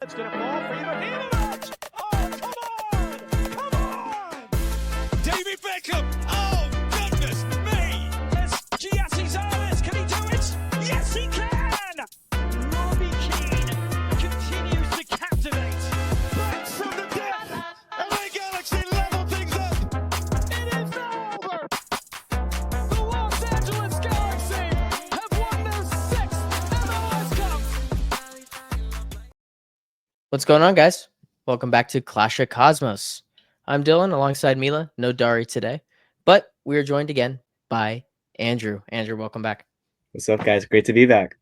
It's going to fall for Ibrahimovic. Oh, come on! David Beckham. Oh, goodness me. Yes, Giassi can he do it? Yes, he can. Robbie Keane continues to captivate. Back from the dead. LA Galaxy level things up. It is over. The Los Angeles Galaxy have won their 6th MLS Cup. What's going on, guys? Welcome back to Clash of Cosmos. I'm Dylan alongside Mila. No Dari today, but we are joined again by Andrew. Andrew, welcome back. What's up, guys? Great to be back.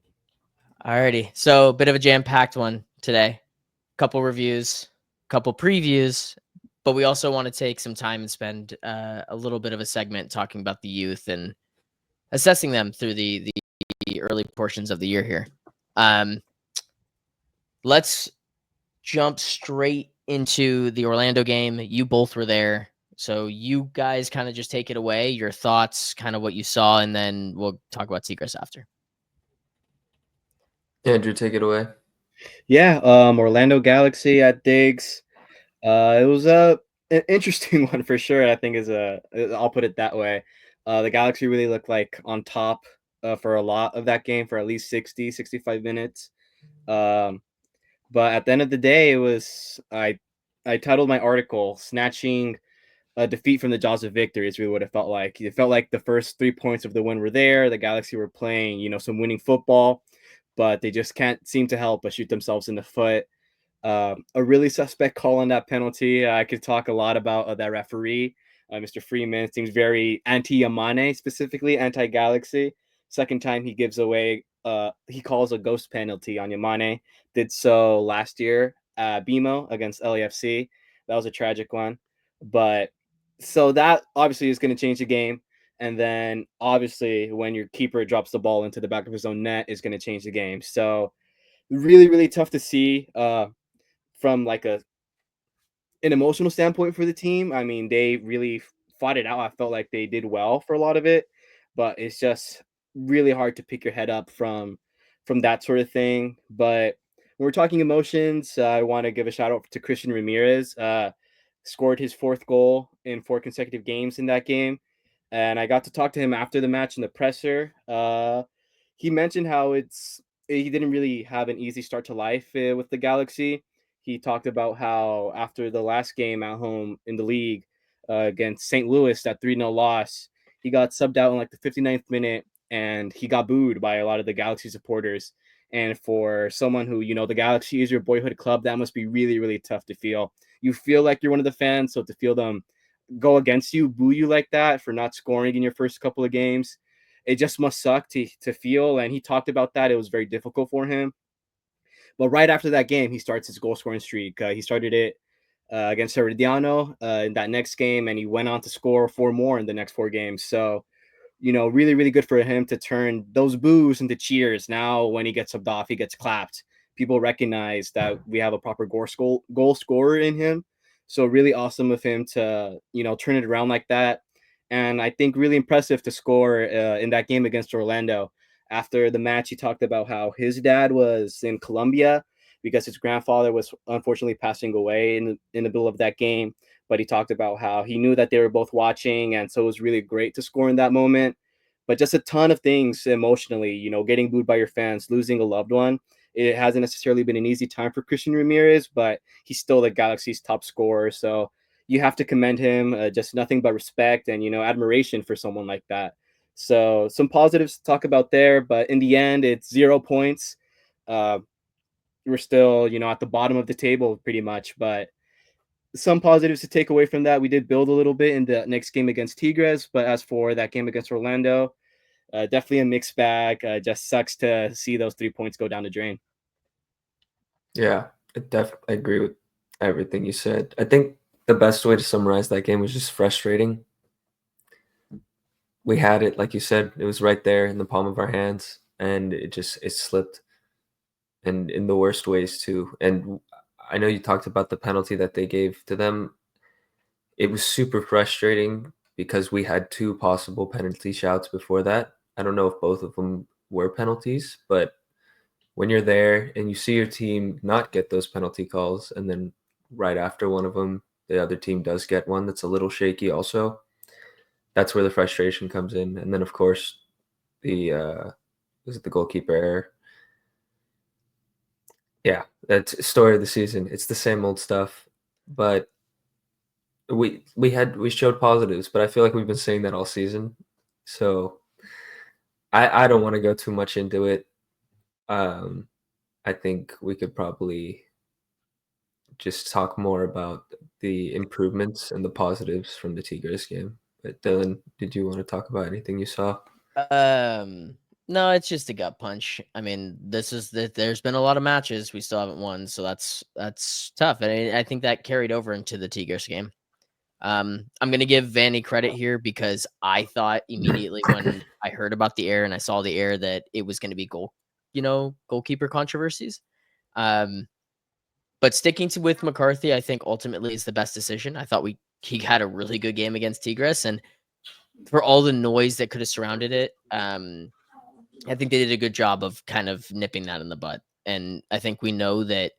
Alrighty. So a bit of a jam-packed one today. Couple reviews, couple previews, but we also want to take some time and spend a little bit of a segment talking about the youth and assessing them through the early portions of the year here. Let's jump straight into the Orlando game. You both were there. So you guys kind of just take it away, your thoughts, kind of what you saw, and then we'll talk about Tigres after. Andrew, take it away. Yeah, Orlando Galaxy at Diggs. It was an interesting one for sure. I think I'll put it that way. The Galaxy really looked like on top for a lot of that game for at least 60, 65 minutes. But at the end of the day, it was I titled my article "Snatching a Defeat from the Jaws of Victory." Is really what it felt like. It felt like the first 3 points of the win were there. The Galaxy were playing, some winning football, but they just can't seem to help but shoot themselves in the foot. A really suspect call on that penalty. I could talk a lot about that referee, Mr. Freeman. Seems very anti-Yamane, specifically anti-Galaxy. Second time he gives away, he calls a ghost penalty on Yamane. Did so last year at BMO against LAFC. That was a tragic one. But so that obviously is going to change the game. And then obviously when your keeper drops the ball into the back of his own net is going to change the game. So really, really tough to see from like an emotional standpoint for the team. I mean, they really fought it out. I felt like they did well for a lot of it, but it's just really hard to pick your head up from that sort of thing. But when we're talking emotions, I want to give a shout out to Christian Ramirez. Scored his 4th goal in 4 consecutive games in that game. And I got to talk to him after the match in the presser. He mentioned how he didn't really have an easy start to life with the Galaxy. He talked about how after the last game at home in the league against St. Louis, that 3-0 loss, he got subbed out in like the 59th minute and he got booed by a lot of the Galaxy supporters. And for someone who, the Galaxy is your boyhood club, that must be really, really tough to feel. You feel like you're one of the fans, so to feel them go against you, boo you like that for not scoring in your first couple of games, it just must suck to feel. And he talked about that. It was very difficult for him. But right after that game, he starts his goal scoring streak. He started it against Herediano in that next game, and he went on to score 4 more in the next 4 games. So, really, really good for him to turn those boos into cheers. Now, when he gets subbed off, he gets clapped. People recognize that we have a proper goal scorer in him. So really awesome of him to, turn it around like that. And I think really impressive to score in that game against Orlando. After the match, he talked about how his dad was in Colombia because his grandfather was unfortunately passing away in the middle of that game. But he talked about how he knew that they were both watching. And so it was really great to score in that moment. But just a ton of things emotionally, getting booed by your fans, losing a loved one. It hasn't necessarily been an easy time for Christian Ramirez, but he's still the Galaxy's top scorer. So you have to commend him. Just nothing but respect and, admiration for someone like that. So some positives to talk about there, but in the end, it's 0 points. We're still, at the bottom of the table pretty much, but some positives to take away from that. We did build a little bit in the next game against Tigres, but as for that game against Orlando, definitely a mixed bag. Just sucks to see those 3 points go down the drain. Yeah, I agree with everything you said. I think the best way to summarize that game was just frustrating. We had it, like you said, it was right there in the palm of our hands, and it slipped, and in the worst ways too. And I know you talked about the penalty that they gave to them. It was super frustrating because we had 2 possible penalty shouts before that. I don't know if both of them were penalties, but when you're there and you see your team not get those penalty calls, and then right after one of them, the other team does get one that's a little shaky also, that's where the frustration comes in. And then, of course, was it the goalkeeper error? Yeah, that's story of the season. It's the same old stuff, but we showed positives, but I feel like we've been saying that all season. So I don't want to go too much into it. I think we could probably just talk more about the improvements and the positives from the Tigres game. But Dylan, did you want to talk about anything you saw? No, it's just a gut punch. I mean, there's been a lot of matches we still haven't won, so that's tough. And I think that carried over into the Tigres game. I'm gonna give Vanny credit here because I thought immediately when I heard about the error and I saw the error that it was gonna be goalkeeper controversies. But sticking with McCarthy, I think ultimately is the best decision. I thought he had a really good game against Tigres, and for all the noise that could have surrounded it, I think they did a good job of kind of nipping that in the bud. And I think we know that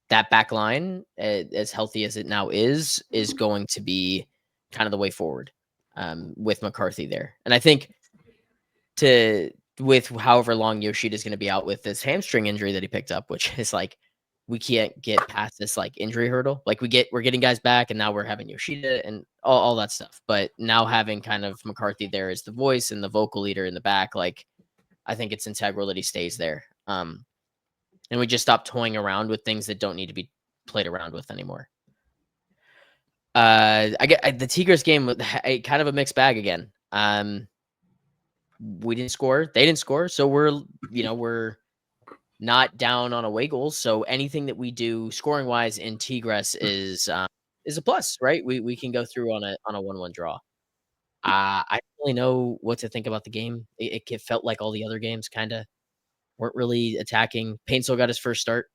back line, as healthy as it now is going to be kind of the way forward with McCarthy there. And I think with however long Yoshida is going to be out with this hamstring injury that he picked up, which is like, we can't get past this like injury hurdle. Like we're getting guys back, and now we're having Yoshida and all that stuff. But now having kind of McCarthy there as the voice and the vocal leader in the back, like I think it's integral that he stays there. And we just stop toying around with things that don't need to be played around with anymore. I get the Tigres game with kind of a mixed bag again. We didn't score, they didn't score, so we're not down on away goals. So anything that we do scoring wise in Tigres is a plus, right? We can go through on a 1-1 draw. I don't really know what to think about the game. It felt like all the other games kind of weren't really attacking. Paintsel got his first start.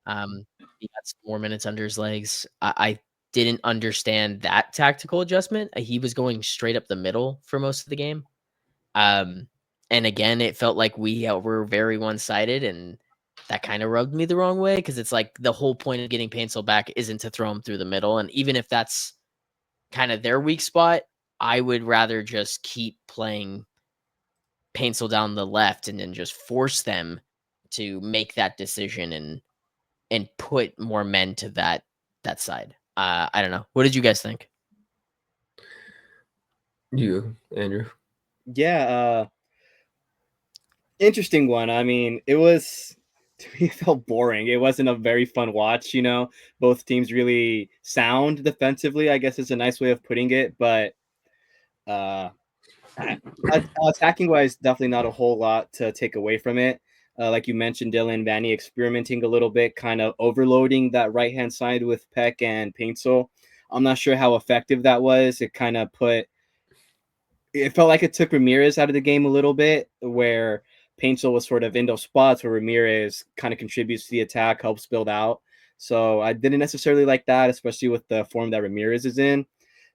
He got some more minutes under his legs. I didn't understand that tactical adjustment. He was going straight up the middle for most of the game. And again, it felt like we were very one-sided, and that kind of rubbed me the wrong way because it's like the whole point of getting Paintsel back isn't to throw him through the middle. And even if that's kind of their weak spot, I would rather just keep playing Paintsel down the left and then just force them to make that decision and put more men to that side. I don't know. What did you guys think? You, Andrew? Yeah, interesting one. I mean, to me, it felt boring. It wasn't a very fun watch, Both teams really sound defensively, I guess is a nice way of putting it, but attacking wise, definitely not a whole lot to take away from it. Like you mentioned, Dylan, Vanny experimenting a little bit, kind of overloading that right hand side with Peck and Paintsel. I'm not sure how effective that was. It felt like it took Ramirez out of the game a little bit, where Paintsel was sort of in those spots where Ramirez kind of contributes to the attack, helps build out. So I didn't necessarily like that, especially with the form that Ramirez is in.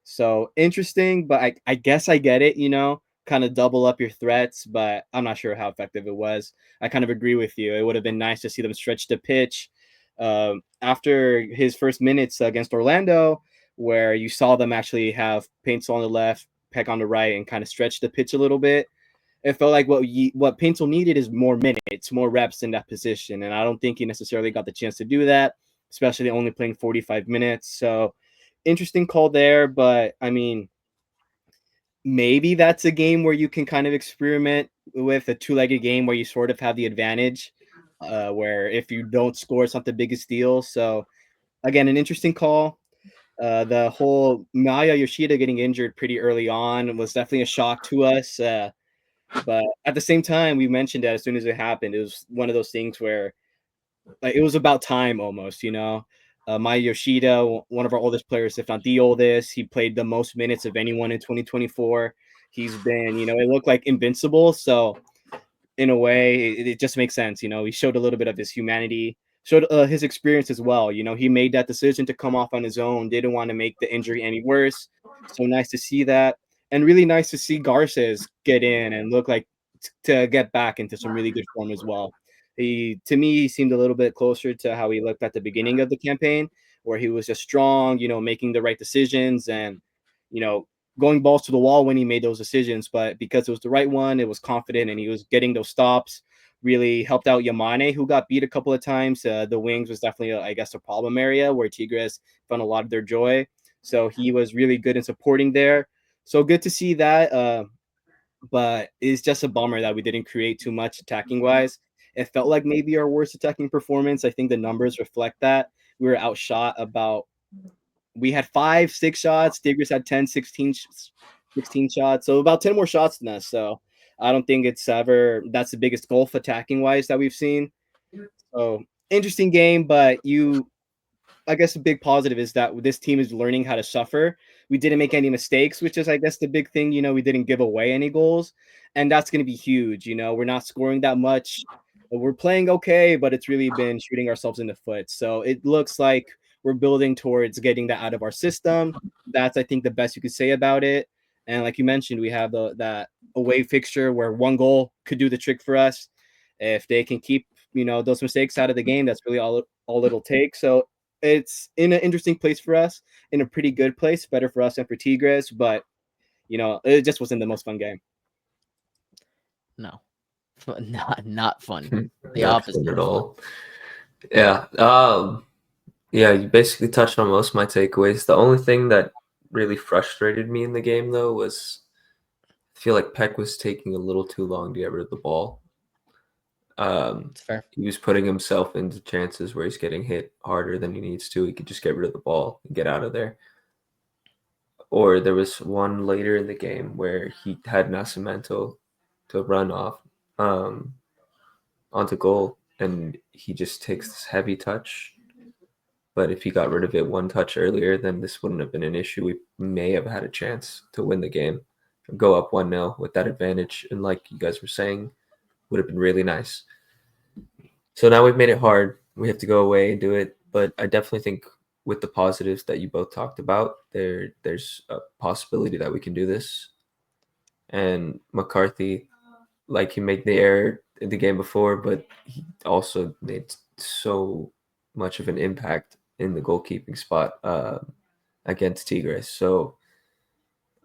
So interesting, but I guess I get it, kind of double up your threats, but I'm not sure how effective it was. I kind of agree with you. It would have been nice to see them stretch the pitch. After his first minutes against Orlando, where you saw them actually have Paintsel on the left, Peck on the right, and kind of stretch the pitch a little bit. It felt like what Paintsel needed is more minutes, more reps in that position, and I don't think he necessarily got the chance to do that, especially only playing 45 minutes. So interesting call there, but I mean, maybe that's a game where you can kind of experiment with a two-legged game where you sort of have the advantage, where if you don't score, it's not the biggest deal. So again, an interesting call. The whole Maya Yoshida getting injured pretty early on was definitely a shock to us. But at the same time, we mentioned that as soon as it happened, it was one of those things where like it was about time almost, Maya Yoshida, one of our oldest players, if not the oldest, he played the most minutes of anyone in 2024. He's been, it looked like invincible. So in a way, it just makes sense. He showed a little bit of his humanity, showed his experience as well. He made that decision to come off on his own, didn't want to make the injury any worse. So nice to see that. And really nice to see Garces get in and look like to get back into some really good form as well. To me, he seemed a little bit closer to how he looked at the beginning of the campaign, where he was just strong, making the right decisions and, you know, going balls to the wall when he made those decisions. But because it was the right one, it was confident and he was getting those stops, really helped out Yamane, who got beat a couple of times. The wings was definitely, I guess, a problem area where Tigres found a lot of their joy. So he was really good in supporting there. So good to see that. But it's just a bummer that we didn't create too much attacking wise. It felt like maybe our worst attacking performance. I think the numbers reflect that. We were outshot about, we had 5-6 shots. Tigres had 10, 16 shots. So about 10 more shots than us. So I don't think that's the biggest gulf attacking wise that we've seen. So interesting game, but I guess the big positive is that this team is learning how to suffer. We didn't make any mistakes, which is, I guess, the big thing. We didn't give away any goals, and that's going to be huge. We're not scoring that much. We're playing okay, but it's really been shooting ourselves in the foot. So it looks like we're building towards getting that out of our system. That's, I think, the best you could say about it. And like you mentioned, we have that away fixture where one goal could do the trick for us. If they can keep those mistakes out of the game, that's really all it'll take. So it's in an interesting place for us, in a pretty good place, better for us than for Tigres, but it just wasn't the most fun game. No, not fun. The Not opposite fun at of fun. all. Yeah. Yeah, you basically touched on most of my takeaways. The only thing that really frustrated me in the game, though, was I feel like Peck was taking a little too long to get rid of the ball. It's fair. He was putting himself into chances where he's getting hit harder than he needs to. He could just get rid of the ball and get out of there. Or there was one later in the game where he had Nascimento to run off onto goal, and he just takes this heavy touch. But if he got rid of it one touch earlier, then this wouldn't have been an issue. We may have had a chance to win the game, go up 1-0 with that advantage. And like you guys were saying, would have been really nice. So now we've made it hard. We have to go away and do it. But I definitely think with the positives that you both talked about, there's a possibility that we can do this. And McCarthy, like, he made the error in the game before, but he also made so much of an impact in the goalkeeping spot against Tigres. So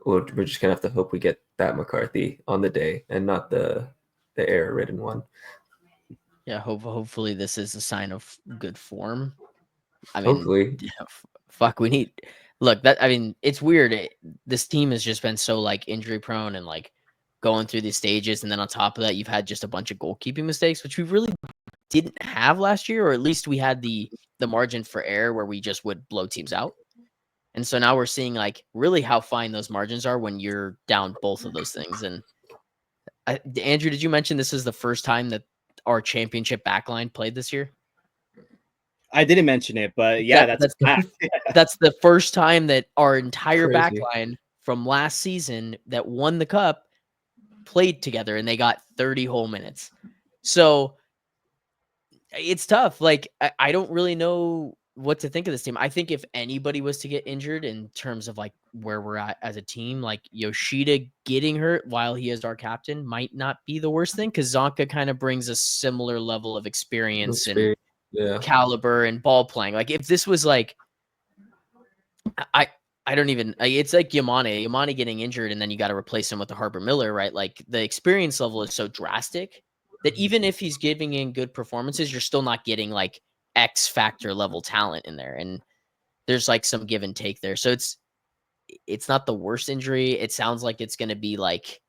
we're just going to have to hope we get that McCarthy on the day and not the error-ridden one. Yeah, hopefully this is a sign of good form. I mean, Hopefully. Fuck, we need. Look, it's weird. This team has just been so like injury prone and like going through these stages, and then on top of that, you've had just a bunch of goalkeeping mistakes, which we really didn't have last year, or at least we had the margin for error where we just would blow teams out. And so now we're seeing like really how fine those margins are when you're down both of those things. And Andrew, did you mention this is the first time that our championship backline played this year? I didn't mention it, but yeah, that's that's the first time that our entire Crazy. backline from last season that won the cup played together, and they got 30 whole minutes. So it's tough. Like, I don't really know what to think of this team. I think if anybody was to get injured in terms of like where we're at as a team, like Yoshida getting hurt while he is our captain might not be the worst thing, because Zonka kind of brings a similar level of experience and caliber and ball playing. Like if this was like, I don't even, it's like Yamane getting injured and then you got to replace him with the Harper Miller, right? Like the experience level is so drastic that even if he's giving in good performances, you're still not getting like X factor level talent in there. And there's like some give and take there. So it's not the worst injury. It sounds like it's going to be like,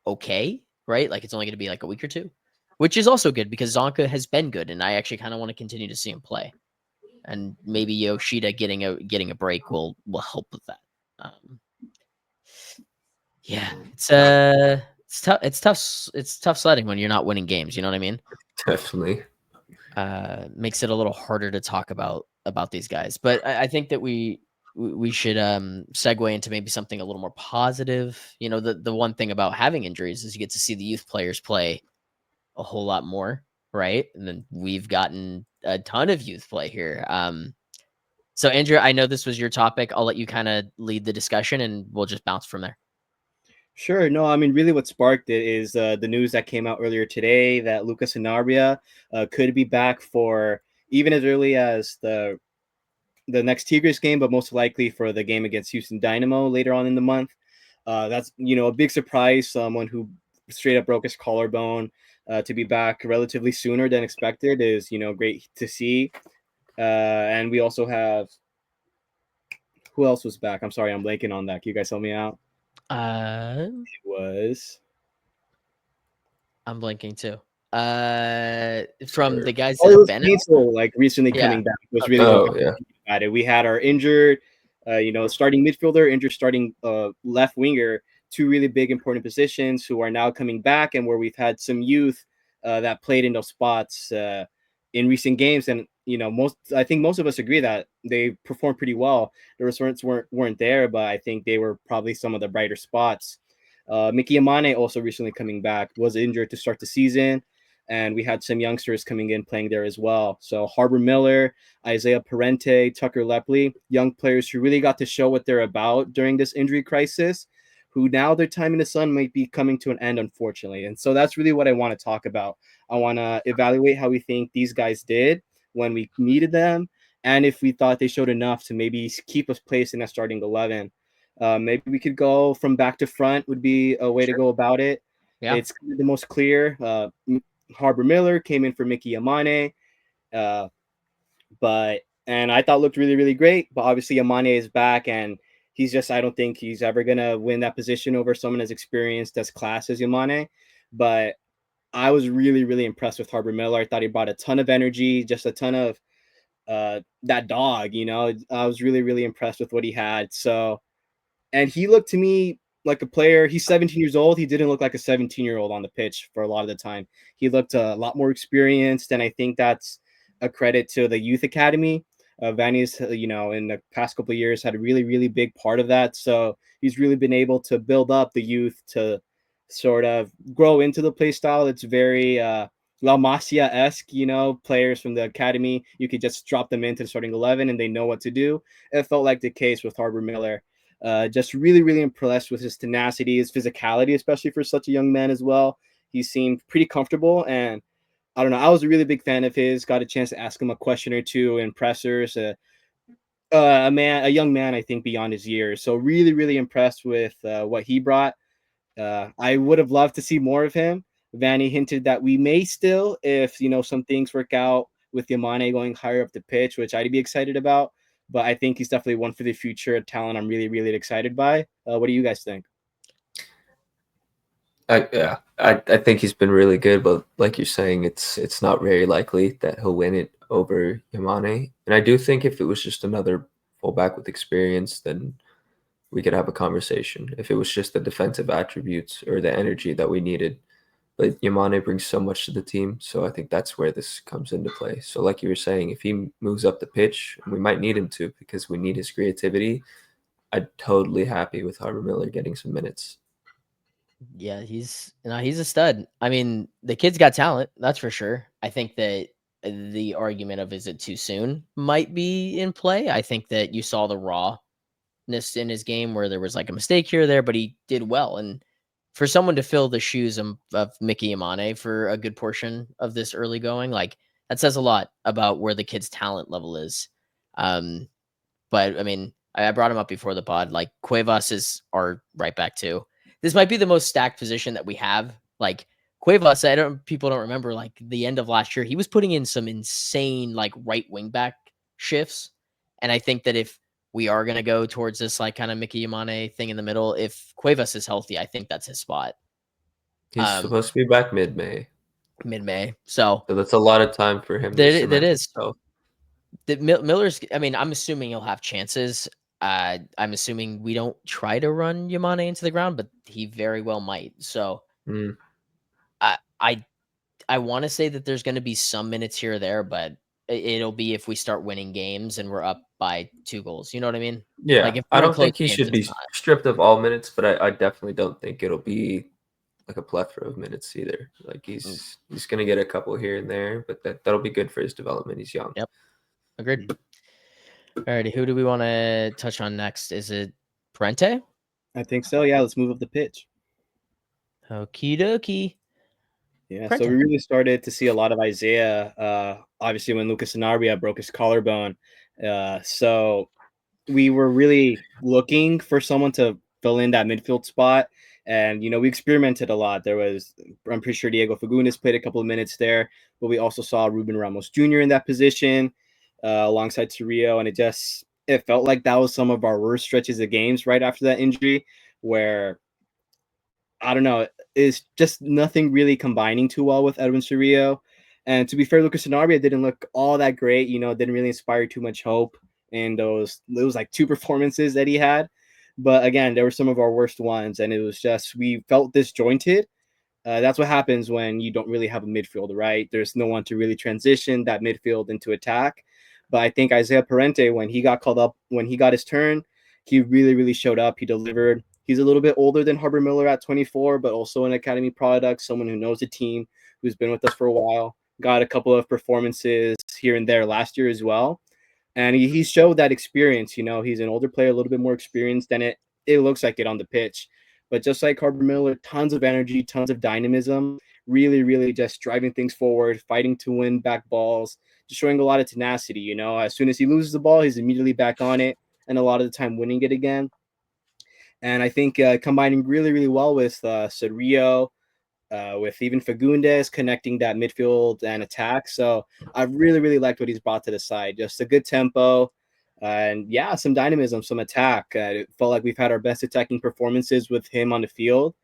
okay, right? Like it's only going to be like a week or two, which is also good because Zonka has been good. And I actually kind of want to continue to see him play. And maybe Yoshida getting a break will help with that. Yeah, it's tough. It's tough sledding when you're not winning games. You know what I mean? Definitely. Makes it a little harder to talk about these guys. But I think that we should segue into maybe something a little more positive. You know, the one thing about having injuries is you get to see the youth players play a whole lot more, right? And then we've gotten a ton of youth play here. So Andrew, I know this was your topic. I'll let you kind of lead the discussion and we'll just bounce from there. Sure. No, I mean, really what sparked it is the news that came out earlier today that Lucas Sanabria could be back for even as early as the next Tigres game, but most likely for the game against Houston Dynamo later on in the month. That's a big surprise. Someone who straight up broke his collarbone to be back relatively sooner than expected is great to see. And we also have who else was back? I'm sorry, I'm blanking on that. Can you guys help me out? Uh, It was I'm blinking too. From the Sure. guys oh, that it have was been out. painful. Like recently Yeah. coming back was Okay. really what Oh got yeah. me at it. We had our injured, starting midfielder, injured starting left winger, two really big important positions who are now coming back, and where we've had some youth that played in those spots in recent games, and I think most of us agree that they performed pretty well. The results weren't there, but I think they were probably some of the brighter spots. Mickey Amane also recently coming back was injured to start the season, and we had some youngsters coming in playing there as well. So Harbor Miller, Isaiah Parente, Tucker Lepley, young players who really got to show what they're about during this injury crisis, who now their time in the sun might be coming to an end, unfortunately. And so that's really what I want to talk about. I want to evaluate how we think these guys did when we needed them, and if we thought they showed enough to maybe keep us placed in that starting 11. Maybe we could go from back to front would be a way to Sure. go about it. Yeah. It's the most clear. Harbor Miller came in for Mickey Amane, uh, and I thought looked really really great. But obviously Amane is back, and I don't think he's ever gonna win that position over someone as experienced as class as Amane. But I was really really impressed with Harbor Miller. I thought he brought a ton of energy, just a ton of that dog. I was really really impressed with what he had. So and he looked to me like a player. He's 17 years old. He didn't look like a 17-year-old on the pitch for a lot of the time. He looked a lot more experienced, and I think that's a credit to the youth academy. Vanny's, in the past couple of years had a really, really big part of that. So he's really been able to build up the youth to sort of grow into the play style. It's very La Masia-esque, players from the academy. You could just drop them into the starting 11 and they know what to do. It felt like the case with Harbor Miller. Just really, really impressed with his tenacity, his physicality, especially for such a young man as well. He seemed pretty comfortable, and I don't know. I was a really big fan of his. Got a chance to ask him a question or two in pressers. A young man, I think, beyond his years. So really, really impressed with what he brought. I would have loved to see more of him. Vanny hinted that we may still, if some things work out with Yamane going higher up the pitch, which I'd be excited about. But I think he's definitely one for the future, a talent I'm really, really excited by. What do you guys think? I think he's been really good, but like you're saying, it's not very likely that he'll win it over Yamane. And I do think if it was just another fullback with experience, then we could have a conversation. If it was just the defensive attributes or the energy that we needed. But Yamane brings so much to the team, so I think that's where this comes into play. So like you were saying, if he moves up the pitch, and we might need him to because we need his creativity, I'm totally happy with Harbor Miller getting some minutes. Yeah, he's a stud. I mean, the kid's got talent, that's for sure. I think that the argument of is it too soon might be in play. I think that you saw the rawness in his game where there was like a mistake here or there, but he did well. And for someone to fill the shoes of Mickey Amane for a good portion of this early going, like that says a lot about where the kid's talent level is. But I mean, I brought him up before the pod. Like Cuevas is our right back too. This might be the most stacked position that we have. Like Cuevas, people don't remember like the end of last year. He was putting in some insane like right wing back shifts, and I think that if we are gonna go towards this like kind of Mickey Yamane thing in the middle, if Cuevas is healthy, I think that's his spot. He's supposed to be back mid-May, Mid-May, so so that's a lot of time for him to that cement is. himself. Miller's. I mean, I'm assuming he'll have chances. I'm assuming we don't try to run Yamane into the ground, but he very well might. So Mm. I I I want to say that there's going to be some minutes here or there, but it'll be if we start winning games and we're up by 2 goals. You know what I mean? Like Yeah, if I we're in don't close think he games, should it's be not. stripped of all minutes, but I definitely don't think it'll be like a plethora of minutes either. Like he's gonna get a couple here and there, but that'll be good for his development. He's young. Yep, agreed. Alrighty, who do we want to touch on next? Is it Parente? I think so. Yeah, let's move up the pitch. Okie dokie. Yeah, so Prenta. we really started to see a lot of Isaiah, obviously when Lucas Sanabria broke his collarbone. So we were really looking for someone to fill in that midfield spot. And, we experimented a lot. I'm pretty sure Diego Fagundes played a couple of minutes there, but we also saw Ruben Ramos Jr. in that position alongside Cerrillo. And it felt like that was some of our worst stretches of games right after that injury, where I don't know. It's just nothing really combining too well with Edwin Cerrillo. And to be fair, Lucas Sanabria didn't look all that great. Didn't really inspire too much hope in those like two performances that he had. But again, there were some of our worst ones, and it was just we felt disjointed. That's what happens when you don't really have a midfield, right? There's no one to really transition that midfield into attack. But I think Isaiah Parente, when he got called up, when he got his turn, he really, really showed up. He delivered. He's a little bit older than Harbor Miller at 24, but also an academy product, someone who knows the team, who's been with us for a while. Got a couple of performances here and there last year as well. And he showed that experience. He's an older player, a little bit more experienced than it looks like it on the pitch. But just like Harbor Miller, tons of energy, tons of dynamism, really, really just driving things forward, fighting to win back balls, just showing a lot of tenacity. As soon as he loses the ball, he's immediately back on it, and a lot of the time winning it again. And I think combining really, really well with Cerrillo, with even Fagundes connecting that midfield and attack. So I really, really liked what he's brought to the side. Just a good tempo and yeah, some dynamism, some attack. It felt like we've had our best attacking performances with him on the field.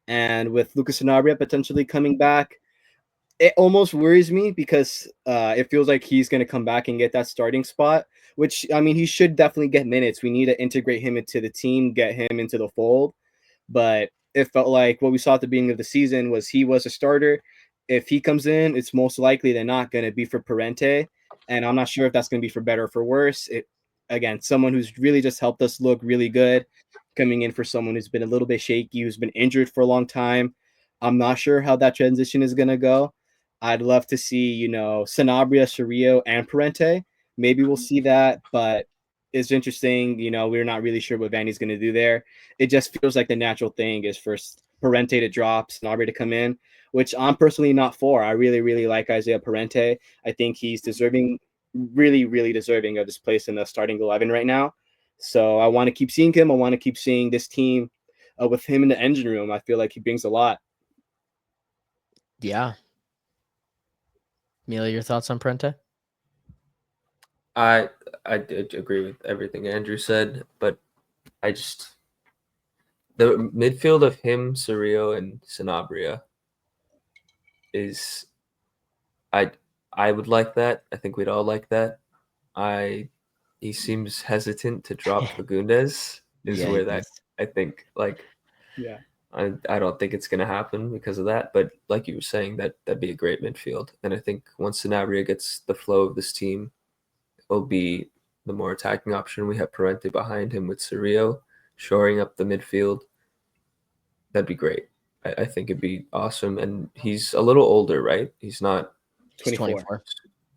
And with Lucas Sanabria potentially coming back, it almost worries me because it feels like he's going to come back and get that starting spot, which, I mean, he should definitely get minutes. We need to integrate him into the team, get him into the fold. But it felt like what we saw at the beginning of the season was he was a starter. If he comes in, it's most likely than not going to be for Parente. And I'm not sure if that's going to be for better or for worse. Again, someone who's really just helped us look really good, coming in for someone who's been a little bit shaky, who's been injured for a long time. I'm not sure how that transition is going to go. I'd love to see, Sanabria, Cerrillo, and Parente. Maybe we'll see that, but it's interesting. We're not really sure what Vandy's going to do there. It just feels like the natural thing is for Parente to drop, Sanabria to come in, which I'm personally not for. I really, really like Isaiah Parente. I think he's deserving, really, really deserving of his place in the starting 11 right now. So I want to keep seeing him. I want to keep seeing this team with him in the engine room. I feel like he brings a lot. Yeah. Mila, your thoughts on Prenta? I did agree with everything Andrew said, but I just the midfield of him, Cerrillo, and Sanabria is I would like that. I think we'd all like that. He seems hesitant to drop Fagundes is Yeah, where that I think Yeah. I don't think it's gonna happen because of that. But like you were saying, that'd be a great midfield. And I think once Sanabria gets the flow of this team, it'll be the more attacking option. We have Parente behind him with Cerrillo shoring up the midfield. That'd be great. I think it'd be awesome. And he's a little older, right? He's not 24.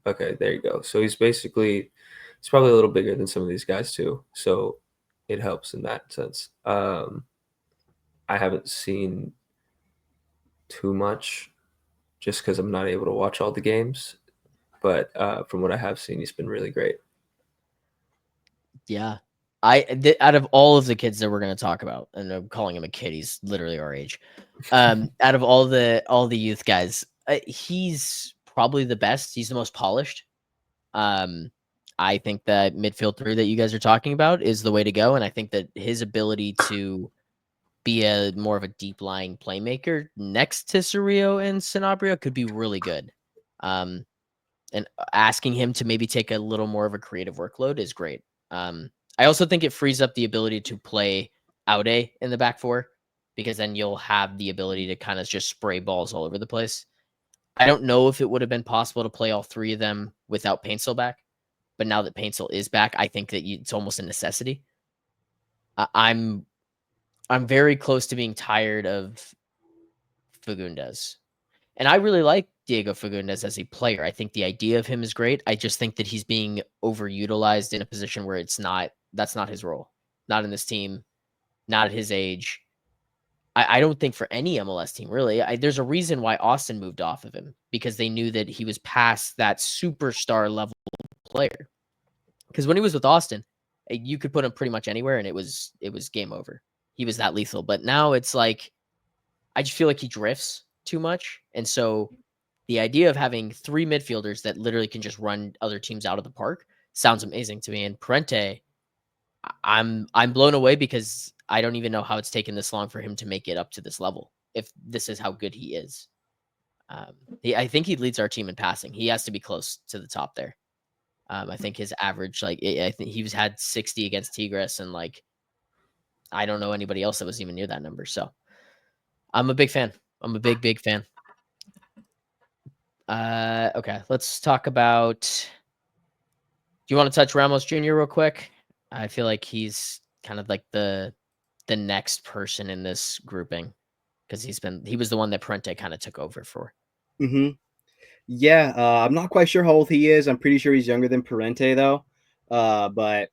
okay, there you go. So he's probably a little bigger than some of these guys too. So it helps in that sense. I haven't seen too much just because I'm not able to watch all the games. But from what I have seen, he's been really great. Yeah. Out of all of the kids that we're going to talk about, and I'm calling him a kid, he's literally our age. Out of all the youth guys, he's probably the best. He's the most polished. I think that midfield three that you guys are talking about is the way to go, and I think that his ability to be a more of a deep lying playmaker next to Cerrillo and Sanabria could be really good. And asking him to maybe take a little more of a creative workload is great. I also think it frees up the ability to play Aude in the back four, because then you'll have the ability to kind of just spray balls all over the place. I don't know if it would have been possible to play all three of them without Paintsel back, but now that Paintsel is back, I think that it's almost a necessity. I'm very close to being tired of Fagundes. And I really like Diego Fagundes as a player. I think the idea of him is great. I just think that he's being overutilized in a position where that's not his role. Not in this team, not at his age. I don't think for any MLS team, really. There's a reason why Austin moved off of him, because they knew that he was past that superstar level player. Because when he was with Austin, you could put him pretty much anywhere and it was game over. He was that lethal. But now it's like, I just feel like he drifts too much. And so the idea of having 3 midfielders that literally can just run other teams out of the park sounds amazing to me. And Parente, I'm blown away, because I don't even know how it's taken this long for him to make it up to this level, if this is how good he is. I think he leads our team in passing. He has to be close to the top there. I think his average, like, I think he had 60 against Tigres, and like, I don't know anybody else that was even near that number. So I'm a big fan. I'm a big fan. Okay, let's talk about. Do you want to touch Ramos Jr. real quick? I feel like he's kind of like the next person in this grouping, because he was the one that Parente kind of took over for. Mm-hmm. Yeah, I'm not quite sure how old he is. I'm pretty sure he's younger than Parente though. But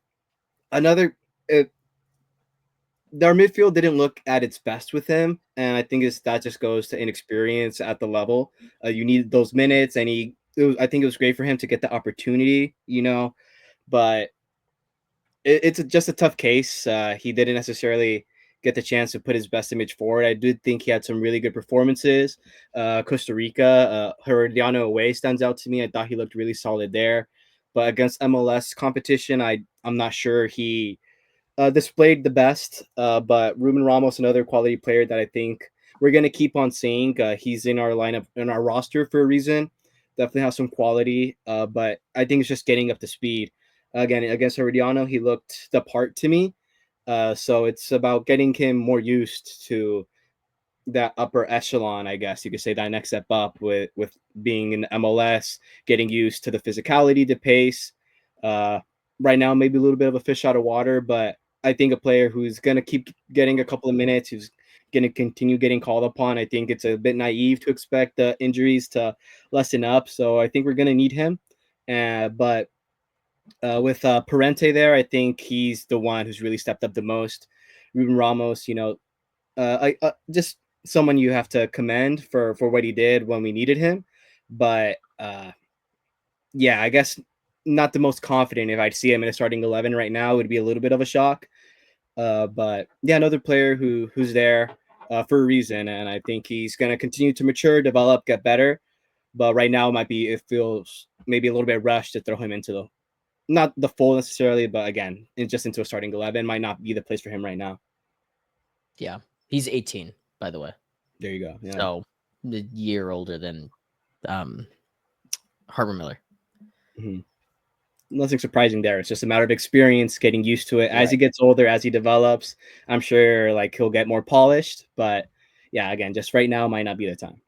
another, their midfield didn't look at its best with him, and I think that just goes to inexperience at the level. You need those minutes, and I think it was great for him to get the opportunity, but it's just a tough case. He didn't necessarily get the chance to put his best image forward. I did think he had some really good performances. Costa Rica, Herediano away stands out to me. I thought he looked really solid there, but against MLS competition, I'm not sure he displayed the best. But Ruben Ramos, another quality player that I think we're going to keep on seeing. He's in our lineup, in our roster for a reason. Definitely has some quality, but I think it's just getting up to speed. Again, against Herediano, he looked the part to me. So it's about getting him more used to that upper echelon, I guess you could say, that next step up with being in MLS, getting used to the physicality, the pace. Right now, maybe a little bit of a fish out of water, but I think a player who's going to keep getting a couple of minutes, who's going to continue getting called upon. I think it's a bit naive to expect the injuries to lessen up. So I think we're going to need him. But with Parente there, I think he's the one who's really stepped up the most. Ruben Ramos, just someone you have to commend for what he did when we needed him. But yeah, I guess not the most confident. If I'd see him in a starting 11 right now, it would be a little bit of a shock. But yeah, another player who's there for a reason, and I think he's going to continue to mature, develop, get better. But right now, it feels maybe a little bit rushed to throw him into not the full necessarily, but again, just into a starting 11 might not be the place for him right now. Yeah, he's 18, by the way. There you go. Yeah. So a year older than Harbor Miller. Mm-hmm. Nothing surprising there. It's just a matter of experience, getting used to it. As Right. he gets older, as he develops, I'm sure like he'll get more polished. But yeah, again, just right now might not be the time.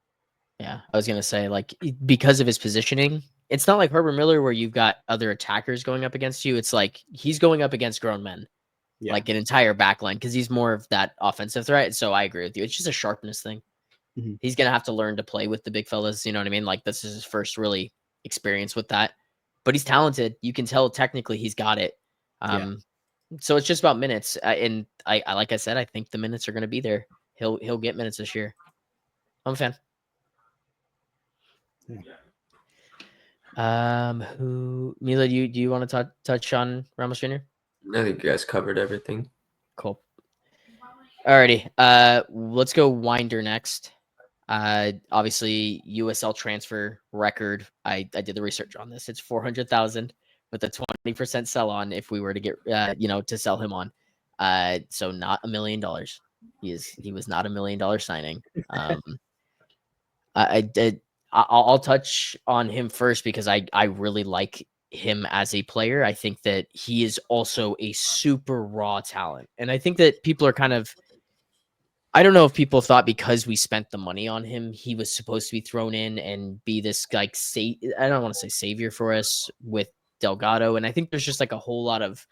Yeah, I was gonna say, like, because of his positioning, it's not like Herbert Miller where you've got other attackers going up against you. It's like he's going up against grown men, like an entire back line, because he's more of that offensive threat. So I agree with you. It's just a sharpness thing. Mm-hmm. He's gonna have to learn to play with the big fellas. You know what I mean? Like, this is his first really experience with that. But he's talented. You can tell technically he's got it. So it's just about minutes. And I like I said, I think the minutes are gonna be there. He'll get minutes this year. I'm a fan. Who Mila? Do you want to touch on Ramos Jr.? I think you guys covered everything. Cool. Alrighty. Let's go Winder next. Obviously USL transfer record. I did the research on this. It's 400,000 with a 20% sell on if we were to get to sell him on. So not $1 million. He was not $1 million signing. I'll touch on him first because I really like him as a player. I think that he is also a super raw talent. And I think that people are kind of, I don't know if people thought because we spent the money on him, he was supposed to be thrown in and be this like, I don't want to say savior for us with Delgado. And I think there's just like a whole lot of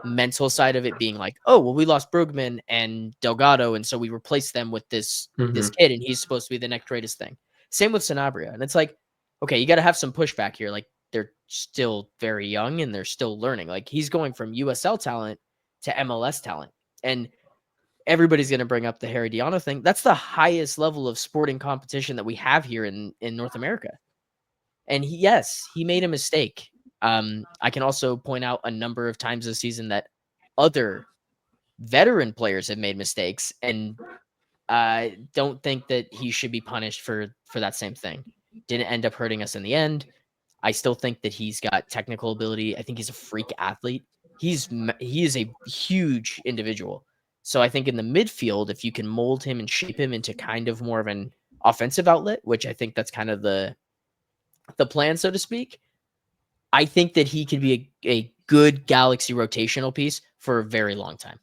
mental side of it being like, oh, well, we lost Brugman and Delgado. And so we replaced them with this kid and he's supposed to be the next greatest thing. Same with Sanabria. And it's like, okay, you got to have some pushback here. Like, they're still very young and they're still learning. Like, he's going from USL talent to MLS talent. And everybody's going to bring up the Herediano thing. That's the highest level of sporting competition that we have here in North America. And yes, he made a mistake. I can also point out a number of times this season that other veteran players have made mistakes, and I don't think that he should be punished for that same thing. Didn't end up hurting us in the end. I still think that he's got technical ability. I think he's a freak athlete. He is a huge individual. So I think in the midfield, if you can mold him and shape him into kind of more of an offensive outlet, which I think that's kind of the plan, so to speak, I think that he could be a good Galaxy rotational piece for a very long time.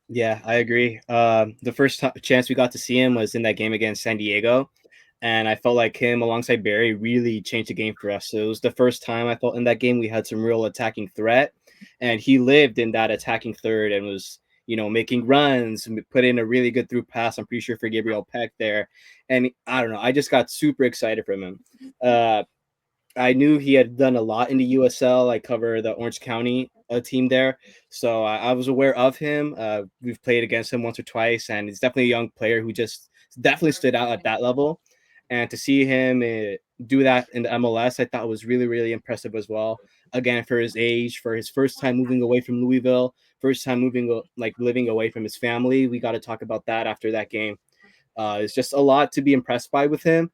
Yeah, I agree. The first chance we got to see him was in that game against San Diego, and I felt like him alongside Barry really changed the game for us. So it was the first time I felt in that game we had some real attacking threat, and he lived in that attacking third and was, making runs, put in a really good through pass. I'm pretty sure for Gabriel Peck there, and I don't know, I just got super excited from him. I knew he had done a lot in the USL. I cover the Orange County team there, so I was aware of him. We've played against him once or twice, and he's definitely a young player who just definitely stood out at that level. And to see him do that in the MLS, I thought was really, really impressive as well. Again, for his age, for his first time moving away from Louisville, first time moving living away from his family. We got to talk about that after that game. It's just a lot to be impressed by with him.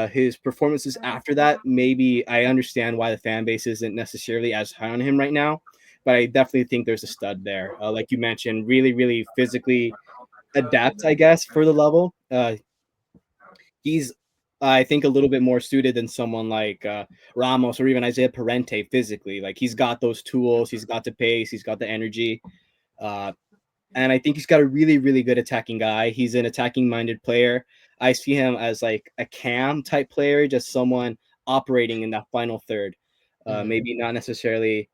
His performances after that, maybe I understand why the fan base isn't necessarily as high on him right now, but I definitely think there's a stud there. Like you mentioned, really, really physically adept, I guess, for the level. He's, I think, a little bit more suited than someone like Ramos or even Isaiah Parente physically. Like he's got those tools, he's got the pace, he's got the energy. And I think he's got a really, really good attacking guy. He's an attacking minded player. I see him as like a cam type player, just someone operating in that final third. Maybe not necessarily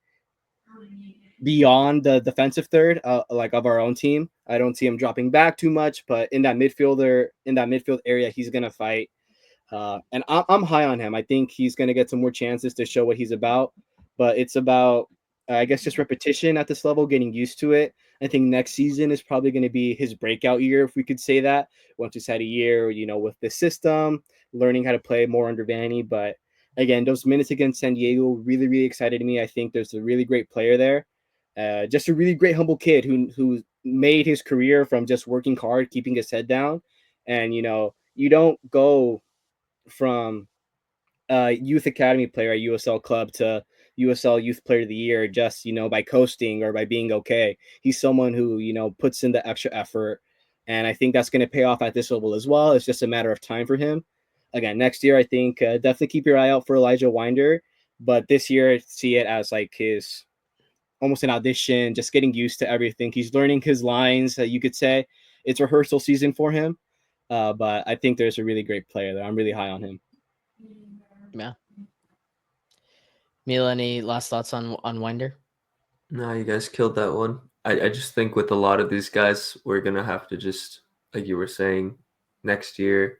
beyond the defensive third, like of our own team. I don't see him dropping back too much, but in that midfield area, he's gonna fight. And I'm high on him. I think he's gonna get some more chances to show what he's about. But it's about, I guess, just repetition at this level, getting used to it. I think next season is probably going to be his breakout year, if we could say that. Once he's had a year, with the system, learning how to play more under Vanny. But again, those minutes against San Diego really, really excited me. I think there's a really great player there. Just a really great, humble kid who made his career from just working hard, keeping his head down. And, you don't go from youth academy player at USL club to USL Youth Player of the Year just, by coasting or by being okay. He's someone who, puts in the extra effort. And I think that's going to pay off at this level as well. It's just a matter of time for him. Again, next year, I think definitely keep your eye out for Elijah Winder. But this year, see it as like his almost an audition, just getting used to everything. He's learning his lines, you could say. It's rehearsal season for him. But I think there's a really great player there. I'm really high on him. Yeah. Mila, any last thoughts on Winder? No, you guys killed that one. I just think with a lot of these guys, we're going to have to just, like you were saying, next year,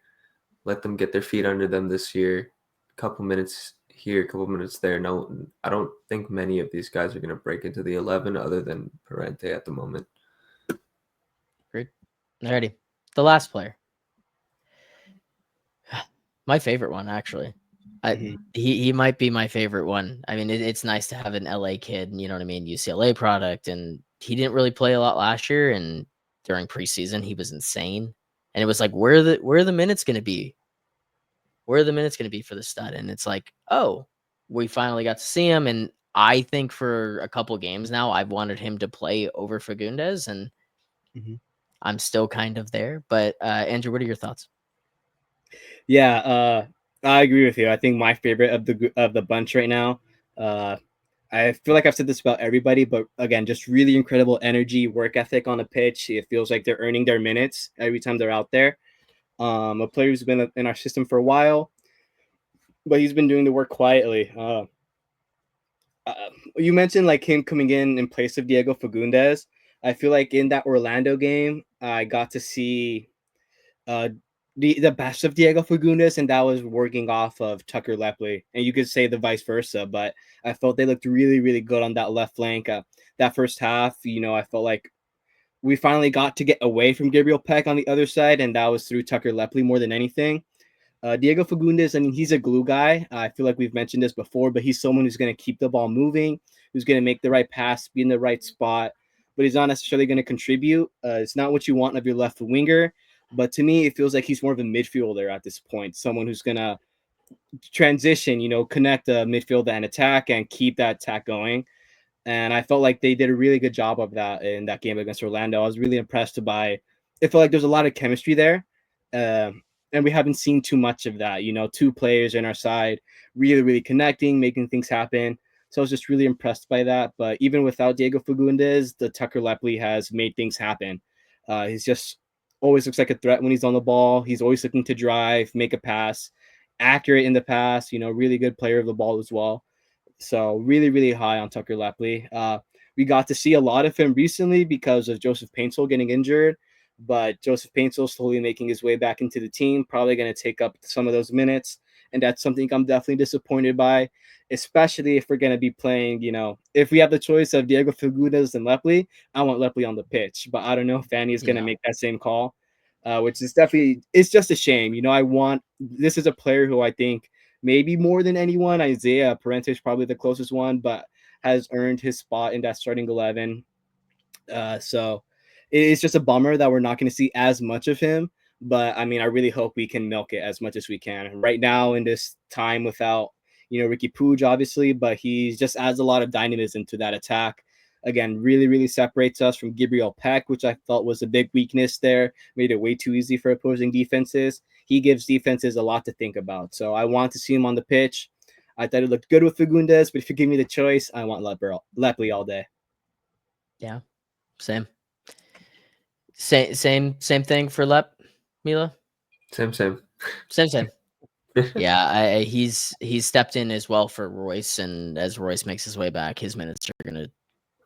let them get their feet under them this year. A couple minutes here, a couple minutes there. No, I don't think many of these guys are going to break into the 11 other than Parente at the moment. Great. Alrighty. The last player. My favorite one, actually. He might be my favorite one. I mean, it's nice to have an LA kid, you know what I mean, UCLA product, and he didn't really play a lot last year, and during preseason he was insane. And it was like, where are the minutes going to be? Where are the minutes going to be for the stud? And it's like, oh, we finally got to see him, and I think for a couple games now I've wanted him to play over Fagundes, and I'm still kind of there. But Andrew, what are your thoughts? Yeah, I agree with you. I think my favorite of the bunch right now. I feel like I've said this about everybody, but again, just really incredible energy, work ethic on the pitch. It feels like they're earning their minutes every time they're out there. A player who's been in our system for a while, but he's been doing the work quietly. You mentioned like him coming in place of Diego Fagundes. I feel like in that Orlando game, I got to see the best of Diego Fagundes, and that was working off of Tucker Lepley. And you could say the vice versa, but I felt they looked really, really good on that left flank. That first half, I felt like we finally got to get away from Gabriel Peck on the other side, and that was through Tucker Lepley more than anything. Diego Fagundes, I mean, he's a glue guy. I feel like we've mentioned this before, but he's someone who's going to keep the ball moving, who's going to make the right pass, be in the right spot, but he's not necessarily going to contribute. It's not what you want of your left winger, but to me, it feels like he's more of a midfielder at this point, someone who's going to transition, connect the midfield and attack and keep that attack going. And I felt like they did a really good job of that in that game against Orlando. I was really impressed by. It felt like there's a lot of chemistry there, and we haven't seen too much of that. Two players in our side really, really connecting, making things happen. So I was just really impressed by that. But even without Diego Fagundes, the Tucker Lepley has made things happen. He's just always looks like a threat when he's on the ball. He's always looking to drive, make a pass, accurate in the pass. Really good player of the ball as well. So really, really high on Tucker Lepley. We got to see a lot of him recently because of Joseph Paintsel getting injured, but Joseph Paintsel slowly making his way back into the team, probably going to take up some of those minutes. And that's something I'm definitely disappointed by, especially if we're going to be playing, if we have the choice of Diego Fagundes and Lepley, I want Lepley on the pitch, but I don't know if Fanny is going to make that same call, which is definitely, it's just a shame. This is a player who I think maybe more than anyone, Isaiah Parente is probably the closest one, but has earned his spot in that starting 11. So it's just a bummer that we're not going to see as much of him. But I mean, I really hope we can milk it as much as we can right now in this time without, Ricky Puig, obviously, but he just adds a lot of dynamism to that attack. Again, really, really separates us from Gabriel Peck, which I felt was a big weakness there. Made it way too easy for opposing defenses. He gives defenses a lot to think about. So I want to see him on the pitch. I thought it looked good with Fagundes, but if you give me the choice, I want Lepley all day. Yeah, same thing for Mila. Same. Yeah, he's stepped in as well for Royce, and as Royce makes his way back, his minutes are going to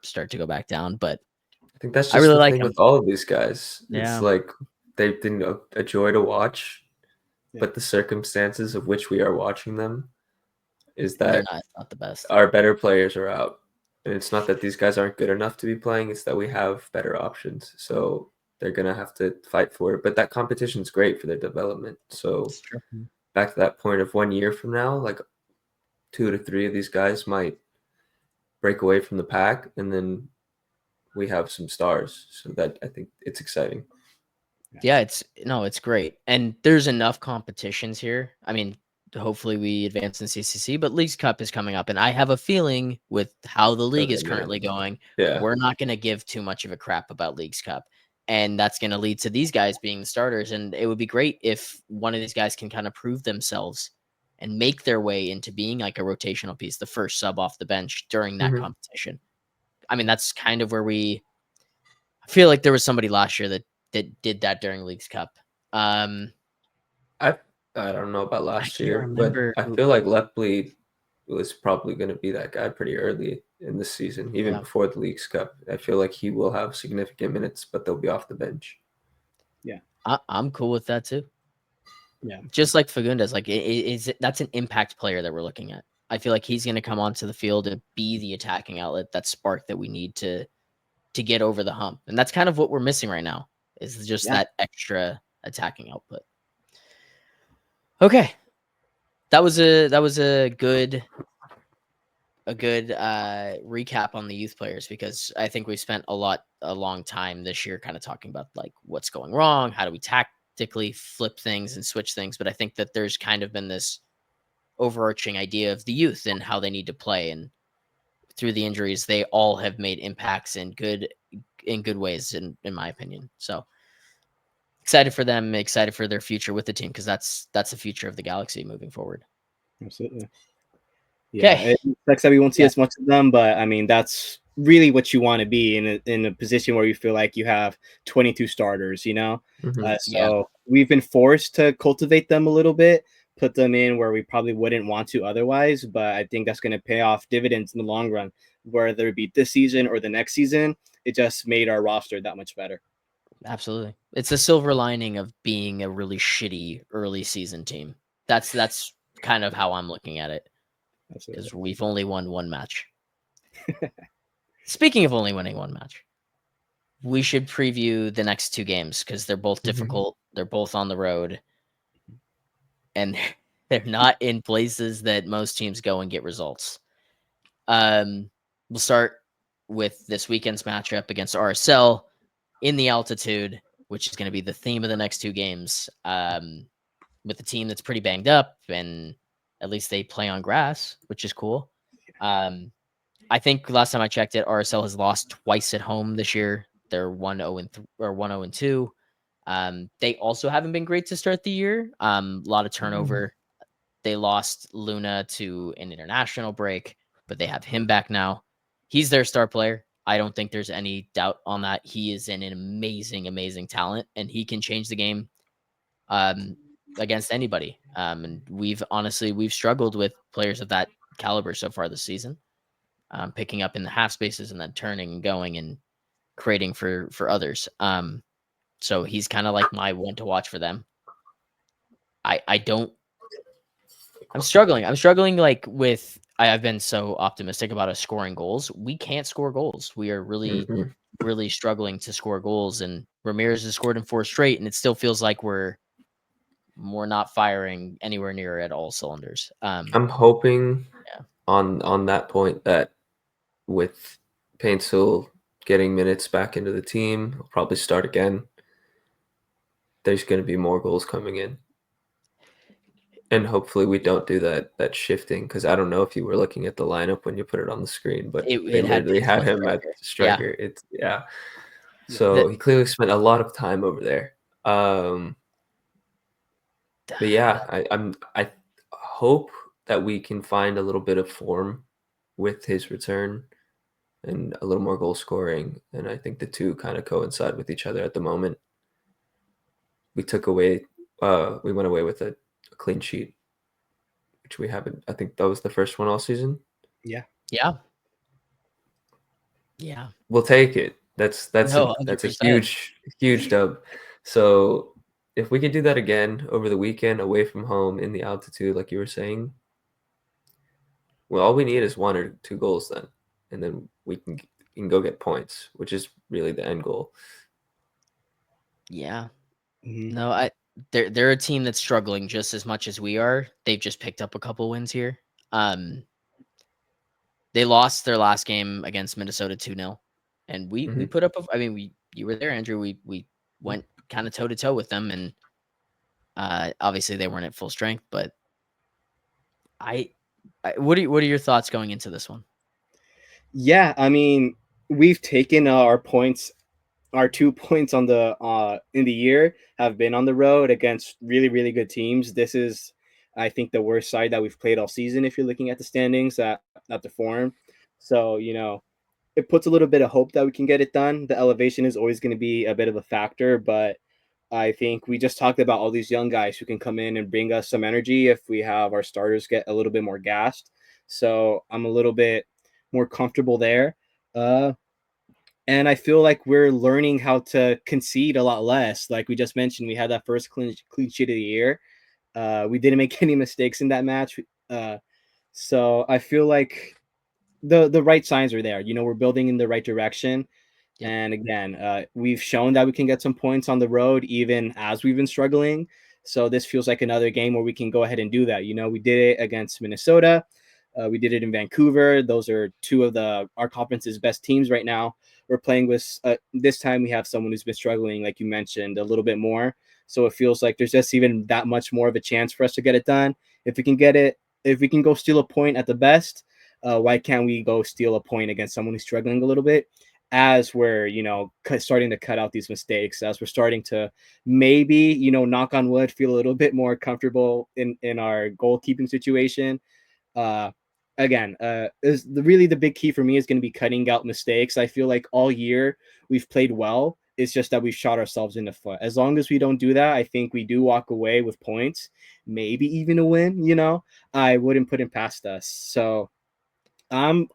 start to go back down. But I think that's just I really the like thing him with all of these guys. Yeah. It's like they've been a joy to watch, Yeah. but the circumstances of which we are watching them is that not the best. our better players are out. And it's not that these guys aren't good enough to be playing, it's that we have better options. So they're going to have to fight for it. But that competition is great for their development. So back to that point of 1 year from now, like 2 to 3 of these guys might break away from the pack, and then we have some stars. So that I think it's exciting. Yeah, it's great. And there's enough competitions here. I mean, hopefully we advance in CCC, but Leagues Cup is coming up. And I have a feeling with how the league is currently going, we're not going to give too much of a crap about Leagues Cup. And that's going to lead to these guys being the starters. And it would be great if one of these guys can kind of prove themselves and make their way into being like a rotational piece, the first sub off the bench during that competition. I mean, that's kind of where I feel like there was somebody last year that did that during Leagues Cup. I don't know about last year, but I feel like Lepley was probably going to be that guy pretty early in the season, even before the Leagues Cup. I feel like he will have significant minutes, but they'll be off the bench. Yeah, I'm cool with that too. Yeah, just like Fagundes, like that's an impact player that we're looking at. I feel like he's going to come onto the field and be the attacking outlet, that spark that we need to get over the hump, and that's kind of what we're missing right now. Is just that extra attacking output. Okay, that was a good recap on the youth players, because I think we've spent a long time this year kind of talking about like what's going wrong, how do we tactically flip things and switch things. But I think that there's kind of been this overarching idea of the youth and how they need to play, and through the injuries, they all have made impacts in good ways, in my opinion. So excited for them, excited for their future with the team, because that's the future of the Galaxy moving forward. Absolutely. Yeah, it sucks that we won't see as much of them, but I mean, that's really what you want to be in a position where you feel like you have 22 starters, So we've been forced to cultivate them a little bit, put them in where we probably wouldn't want to otherwise, but I think that's going to pay off dividends in the long run, whether it be this season or the next season. It just made our roster that much better. Absolutely. It's a silver lining of being a really shitty early season team. That's kind of how I'm looking at it. Because we've only won one match. Speaking of only winning one match, we should preview the next two games because they're both difficult. They're both on the road, and they're not in places that most teams go and get results. We'll start with this weekend's matchup against RSL in the altitude, which is going to be the theme of the next two games. With a team that's pretty banged up, and at least they play on grass, which is cool. I think last time I checked it, RSL has lost twice at home this year. They're 1-0-2. They also haven't been great to start the year. A lot of turnover. They lost Luna to an international break, but they have him back now. He's their star player. I don't think there's any doubt on that. He is an amazing, amazing talent, and he can change the game against anybody. And we've struggled with players of that caliber so far this season, picking up in the half spaces and then turning and going and creating for others. So he's kind of like my one to watch for them. I'm struggling like with I've been so optimistic about us scoring goals. We can't score goals. We are really, really struggling to score goals. And Ramirez has scored in 4 straight, and it still feels like we're not firing anywhere near at all cylinders. I'm hoping on that point that with Painsul getting minutes back into the team, he'll probably start again. There's going to be more goals coming in. And hopefully we don't do that shifting, because I don't know if you were looking at the lineup when you put it on the screen, but they literally had him at striker. So he clearly spent a lot of time over there. But yeah, I hope that we can find a little bit of form with his return and a little more goal scoring. And I think the two kind of coincide with each other at the moment. We went away with a clean sheet, which we haven't. I think that was the first one all season. Yeah. We'll take it. That's a 100%. huge dub. So if we can do that again over the weekend, away from home in the altitude, like you were saying, well, all we need is 1 or 2 goals then, and then we can go get points, which is really the end goal. Yeah. Mm-hmm. No, they're a team that's struggling just as much as we are. They've just picked up a couple wins here. They lost their last game against Minnesota 2-0, and we put up you were there, Andrew. We went kind of toe to toe with them, and obviously they weren't at full strength, but what are your thoughts going into this one? Yeah, I mean, we've taken our points. Our 2 points on the in the year have been on the road against really, really good teams. This is, I think, the worst side that we've played all season if you're looking at the standings at the form. So, it puts a little bit of hope that we can get it done. The elevation is always going to be a bit of a factor, but I think we just talked about all these young guys who can come in and bring us some energy if we have our starters get a little bit more gassed. So I'm a little bit more comfortable there. And I feel like we're learning how to concede a lot less. Like we just mentioned, we had that first clean sheet of the year. We didn't make any mistakes in that match. So I feel like the right signs are there. We're building in the right direction. Yep. And again, we've shown that we can get some points on the road, even as we've been struggling. So this feels like another game where we can go ahead and do that. We did it against Minnesota. We did it in Vancouver. Those are 2 of our conference's best teams right now. We're playing with this time we have someone who's been struggling, like you mentioned, a little bit more. So it feels like there's just even that much more of a chance for us to get it done. If we can get it, if we can go steal a point at the best, why can't we go steal a point against someone who's struggling a little bit? As we're, starting to cut out these mistakes, as we're starting to maybe, knock on wood, feel a little bit more comfortable in our goalkeeping situation. Again, is really the big key for me is going to be cutting out mistakes. I feel like all year we've played well. It's just that we've shot ourselves in the foot. As long as we don't do that, I think we do walk away with points, maybe even a win. I wouldn't put it past us. So I'm,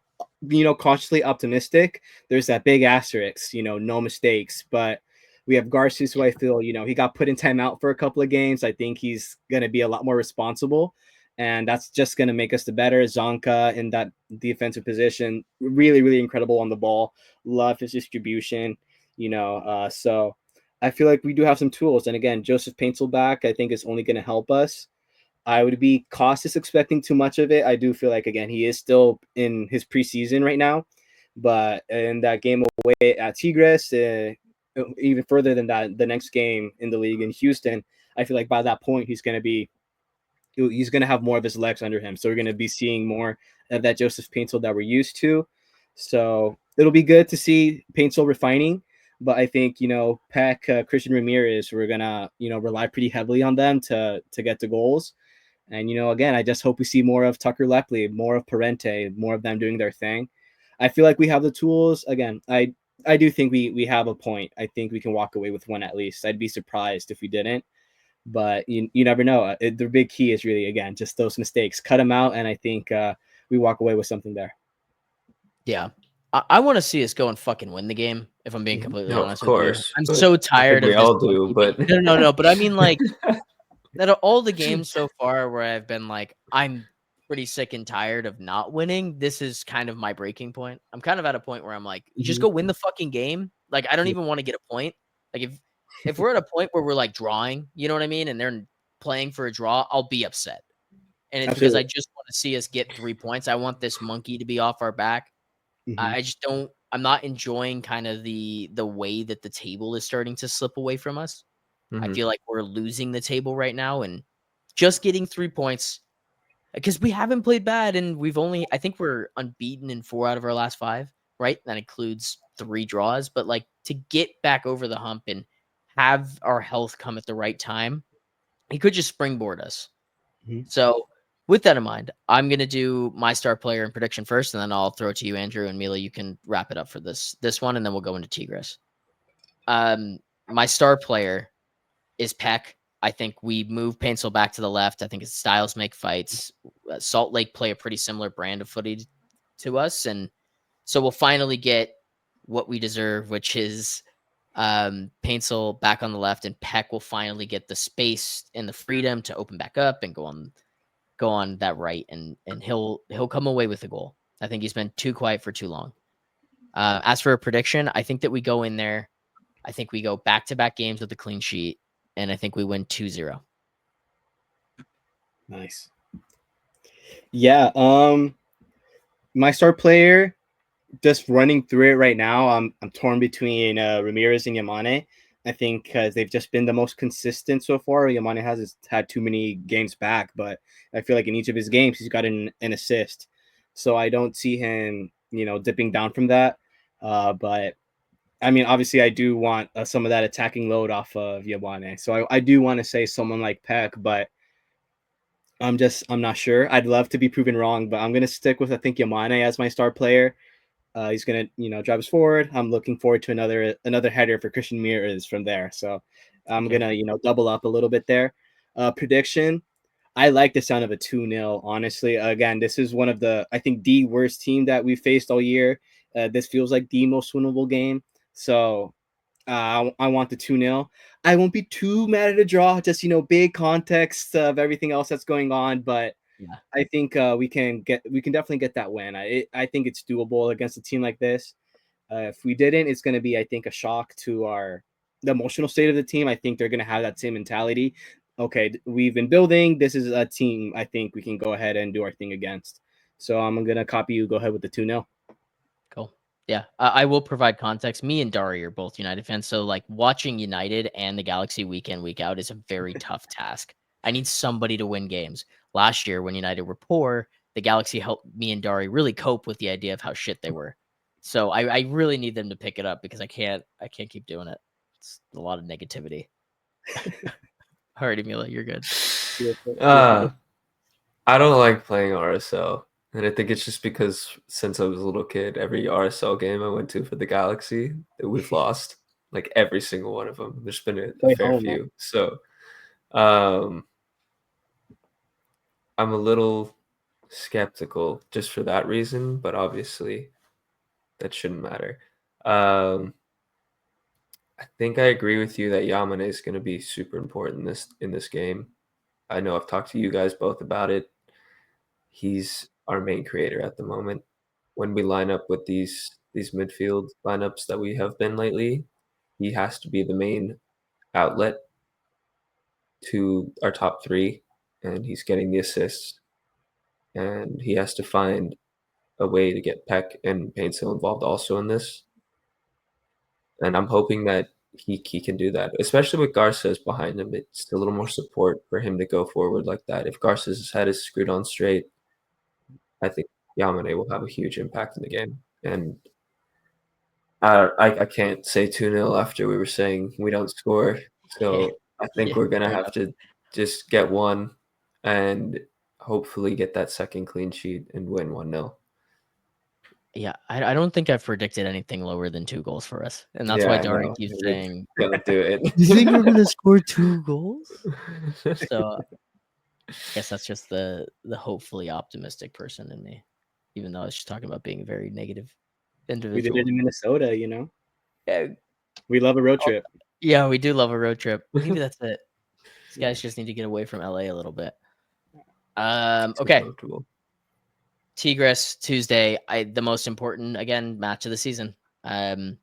cautiously optimistic. There's that big asterisk, no mistakes, but we have Garces, who I feel, he got put in timeout for a couple of games. I think he's going to be a lot more responsible, and that's just going to make us the better. Zonka in that defensive position, really, really incredible on the ball. Love his distribution. So I feel like we do have some tools. And again, Joseph Paintsel back, I think is only going to help us. I would be cautious expecting too much of it. I do feel like, again, he is still in his preseason right now, but in that game away at Tigres, even further than that, the next game in the league in Houston, I feel like by that point he's going to have more of his legs under him. So we're going to be seeing more of that Joseph Paintsel that we're used to. So it'll be good to see Paintsel refining. But I think, Peck, Christian Ramirez, we're going to, rely pretty heavily on them to get the goals. And, again, I just hope we see more of Tucker Lepley, more of Parente, more of them doing their thing. I feel like we have the tools. Again, I do think we have a point. I think we can walk away with one at least. I'd be surprised if we didn't. But you never know. The big key is really, again, just those mistakes. Cut them out, and I think we walk away with something there. Yeah. I want to see us go and fucking win the game, if I'm being completely No, honest of with you. course. I'm but so I tired think of we this. all do, but No. But I mean, like, out of all the games so far where I've been like, I'm pretty sick and tired of not winning, this is kind of my breaking point. I'm kind of at a point where I'm like, just go win the fucking game. Like, I don't even want to get a point. Like, if we're at a point where we're like drawing, you know what I mean, and they're playing for a draw, I'll be upset. And it's because I just want to see us get 3 points. I want this monkey to be off our back. I just don't. I'm not enjoying kind of the way that the table is starting to slip away from us. I feel like we're losing the table right now, and just getting 3 points because we haven't played bad, and I think we're unbeaten in 4 out of our last 5, right? That includes 3 draws, but like to get back over the hump and have our health come at the right time, he could just springboard us. So with that in mind, I'm gonna do my star player and prediction first, and then I'll throw it to you, Andrew, and Mila. You can wrap it up for this one, and then we'll go into Tigres. My star player is Peck. I think we move Paintsel back to the left. I think his styles make fights. Salt Lake play a pretty similar brand of footy to us, and so we'll finally get what we deserve, which is Paintsel back on the left, and Peck will finally get the space and the freedom to open back up and go on that right, and he'll come away with a goal. I think he's been too quiet for too long. As for a prediction, I think that we go in there. I think we go back-to-back games with a clean sheet, and I think we win 2-0. Nice. Yeah. My star player, just running through it right now, I'm torn between Ramirez and Yamane. I think because they've just been the most consistent so far. Yamane has had too many games back, but I feel like in each of his games he's got an assist. So I don't see him, dipping down from that. But I mean, obviously, I do want some of that attacking load off of Yamane. So I do want to say someone like Peck, but I'm not sure. I'd love to be proven wrong, but I'm gonna stick with, I think, Yamane as my star player. He's gonna, drive us forward. I'm looking forward to another header for Christian Ramirez from there. So I'm gonna, double up a little bit there. Prediction. I like the sound of a 2-0, honestly. Again, this is one of I think the worst team that we faced all year. This feels like the most winnable game. So I want the 2-0. I won't be too mad at a draw, just, big context of everything else that's going on. But Yeah. I think we can definitely get that win. I think it's doable against a team like this. If we didn't, it's going to be, I think, a shock to the emotional state of the team. I think they're going to have that same mentality. Okay, we've been building. This is a team I think we can go ahead and do our thing against. So I'm going to copy you. Go ahead with the 2-0. Cool. Yeah, I will provide context. Me and Dari are both United fans, so like watching United and the Galaxy week in, week out is a very tough task. I need somebody to win games. Last year, when United were poor, the Galaxy helped me and Dari really cope with the idea of how shit they were. So I really need them to pick it up because I can't keep doing it. It's a lot of negativity. Alrighty, Mila, you're good. I don't like playing RSL. And I think it's just because since I was a little kid, every RSL game I went to for the Galaxy, we've lost like every single one of them. There's been a fair few. Man. So I'm a little skeptical just for that reason, but obviously that shouldn't matter. I think I agree with you that Yamane is going to be super important in this game. I know I've talked to you guys both about it. He's our main creator at the moment. When we line up with these midfield lineups that we have been lately, he has to be the main outlet to our top three, and he's getting the assists, and he has to find a way to get Peck and Paintsill involved also in this. And I'm hoping that he can do that, especially with Garces behind him. It's a little more support for him to go forward like that. If Garces' head is screwed on straight, I think Yamane will have a huge impact in the game. And I can't say 2-0 after we were saying we don't score. So I think we're going to have to just get one and hopefully get that second clean sheet and win 1-0. Yeah, I don't think I've predicted anything lower than 2 goals for us. And that's Yeah, why I Dari know. keeps We're saying, gonna do it. "You think we're gonna score 2 goals?" So I guess that's just the hopefully optimistic person in me, even though I was just talking about being a very negative We did individual. it in Minnesota, you know. Yeah, We love a road trip. yeah, we do love a road trip. Maybe that's it. These guys just need to get away from LA a little bit. Okay. Comfortable. Tigres Tuesday, the most important again match of the season. The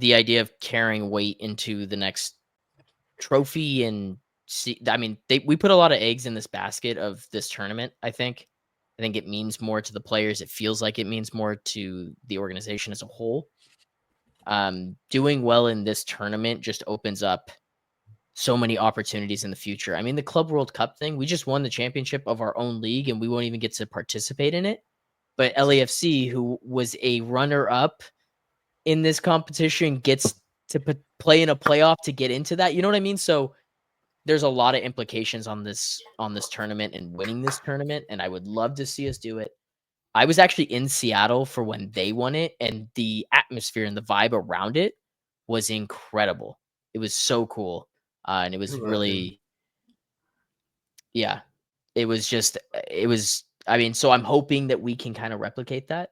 idea of carrying weight into the next trophy and we put a lot of eggs in this basket of this tournament. I think it means more to the players. It feels like it means more to the organization as a whole. Doing well in this tournament just opens up so many opportunities in the future. I mean, the Club World Cup thing, we just won the championship of our own league and we won't even get to participate in it. But LAFC, who was a runner-up in this competition, gets to play in a playoff to get into that. You know what I mean? So there's a lot of implications on this tournament and winning this tournament, and I would love to see us do it. I was actually in Seattle for when they won it, and the atmosphere and the vibe around it was incredible. It was so cool. And it was really, yeah, it was just, so I'm hoping that we can kind of replicate that.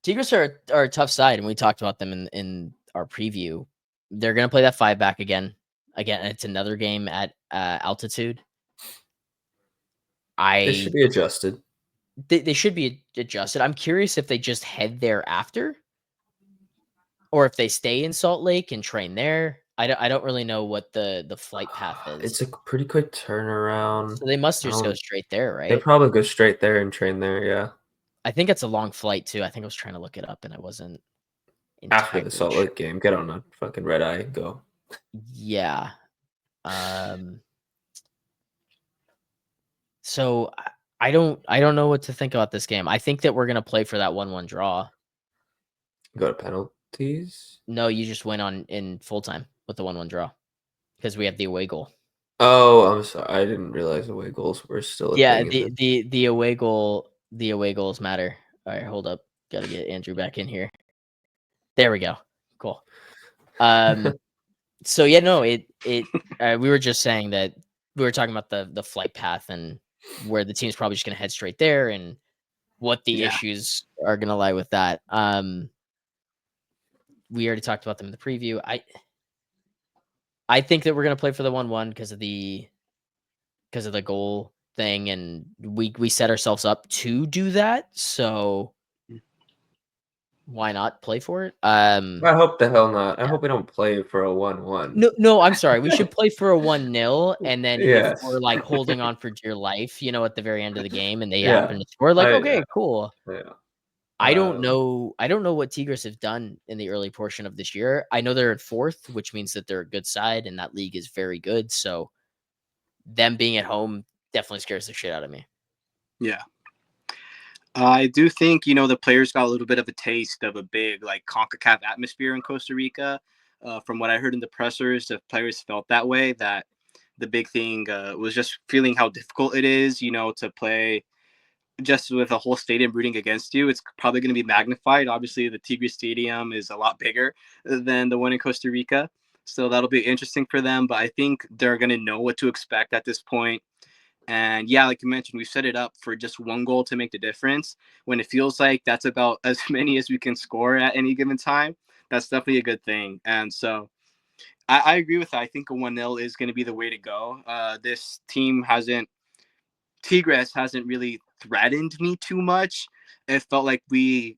Tigres are a tough side, and we talked about them in our preview. They're going to play that 5 back again. Again, it's another game at altitude. They should be adjusted. They should be adjusted. I'm curious if they just head there after, or if they stay in Salt Lake and train there. I don't really know what the flight path is. It's a pretty quick turnaround. So they must just go straight there, right? They probably go straight there and train there, yeah. I think it's a long flight too. I think I was trying to look it up and I wasn't after the Salt Lake game. Get on a fucking red eye and go. Yeah. So I don't know what to think about this game. I think that we're gonna play for that 1-1 draw. Go to penalties? No, you just win in full time with the 1-1 draw because we have the away goal. Oh, I'm sorry. I didn't realize away goals were still a thing. The away goals matter. All right, hold up. Got to get Andrew back in here. There we go. Cool. So yeah, no, we were just saying that we were talking about the flight path and where the team's probably just going to head straight there and what the issues are going to lie with that. We already talked about them in the preview. I think that we're going to play for the 1-1 because of the goal thing, and we set ourselves up to do that. So why not play for it? I hope the hell not. I hope we don't play for a 1-1. No, I'm sorry. We should play for a 1-0, and then if we're like holding on for dear life, at the very end of the game, and they happen to score, okay, cool. Yeah. I don't know what Tigres have done in the early portion of this year. I know they're at 4th, which means that they're a good side, and that league is very good. So them being at home definitely scares the shit out of me. Yeah. I do think, the players got a little bit of a taste of a big Concacaf atmosphere in Costa Rica. From what I heard in the pressers, the players felt that way, that the big thing was just feeling how difficult it is, to play just with a whole stadium rooting against you. It's probably going to be magnified. Obviously, the Tigres Stadium is a lot bigger than the one in Costa Rica. So that'll be interesting for them. But I think they're going to know what to expect at this point. And yeah, like you mentioned, we set it up for just 1 goal to make the difference. When it feels like that's about as many as we can score at any given time, that's definitely a good thing. And so I agree with that. I think a 1-0 is going to be the way to go. This team Tigres hasn't really threatened me too much. It felt like we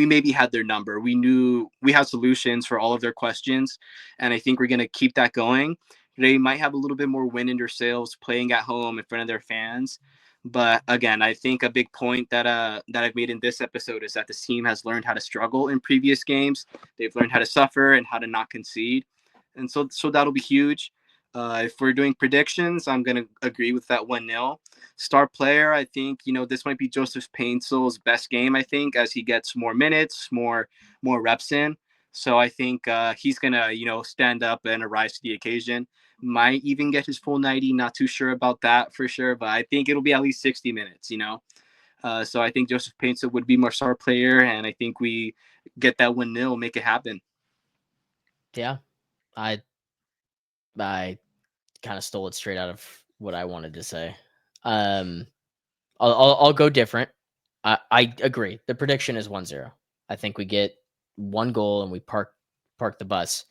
maybe had their number. We knew we had solutions for all of their questions, and I think we're going to keep that going. They might have a little bit more wind in their sails playing at home in front of their fans. But again, I think a big point that I've made in this episode is that this team has learned how to struggle in previous games. They've learned how to suffer and how to not concede. And so that'll be huge. If we're doing predictions, I'm going to agree with that 1-0. Star player, I think, this might be Joseph Painsel's best game, I think, as he gets more minutes, more reps in. So I think he's going to, stand up and rise to the occasion. Might even get his full 90. Not too sure about that for sure, but I think it'll be at least 60 minutes, So I think Joseph Paintsel would be more star player, and I think we get that 1-0, make it happen. Yeah, I kind of stole it straight out of what I wanted to say. I'll go different. I agree. The prediction is 1-0. I think we get 1 goal and we park the bus.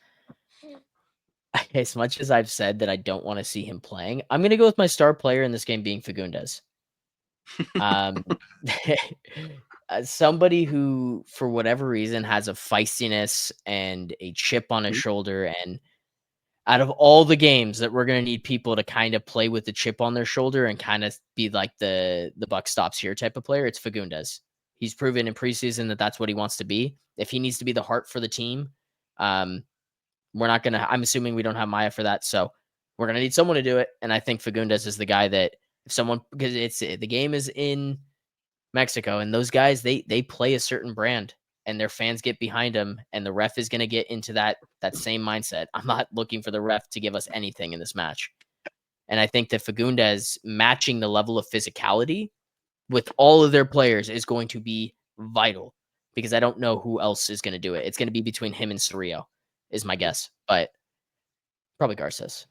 As much as I've said that I don't want to see him playing, I'm going to go with my star player in this game being Fagundes. Somebody who, for whatever reason, has a feistiness and a chip on his shoulder. And out of all the games that we're going to need people to kind of play with the chip on their shoulder and kind of be like the buck stops here type of player, it's Fagundes. He's proven in preseason that that's what he wants to be. If he needs to be the heart for the team, we're not going to, I'm assuming we don't have Maya for that. So we're going to need someone to do it. And I think Fagundes is the guy that if someone, because the game is in Mexico and those guys, they play a certain brand and their fans get behind them. And the ref is going to get into that same mindset. I'm not looking for the ref to give us anything in this match. And I think that Fagundes matching the level of physicality with all of their players is going to be vital because I don't know who else is going to do it. It's going to be between him and Cerrillo is my guess, but probably Garces.